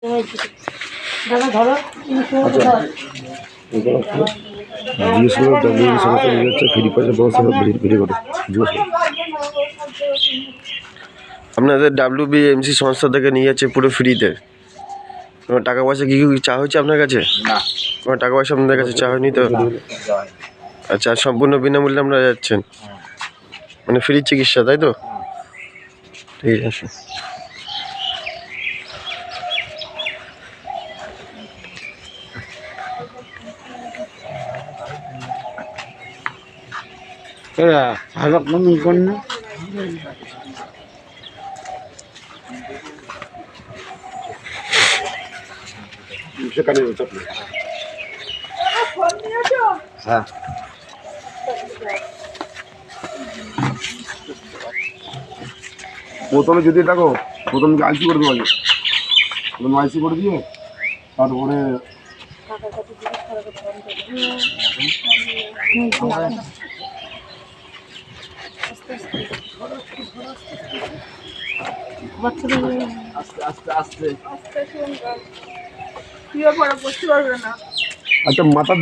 আপনাদের WBMC সংস্থা থেকে নিয়ে যাচ্ছে পুরো ফ্রিতে। টাকা পয়সা কি চা হয়েছে আপনার কাছে? না, কোনো টাকা পয়সা আপনাদের কাছে চা হয়নি তো? আচ্ছা, সম্পূর্ণ বিনামূল্যে আপনারা যাচ্ছেন, মানে ফ্রি চিকিৎসা, তাই তো? ঠিক আছে। ভালো কমই কর না। হ্যাঁ, প্রথমে যদি দেখো, প্রথমে আইসি করে দেওয়া যায়, প্রথমে আইসি করে দিয়ে তারপরে আস্তে আস্তে বসতে পারবে না। আচ্ছা মাথার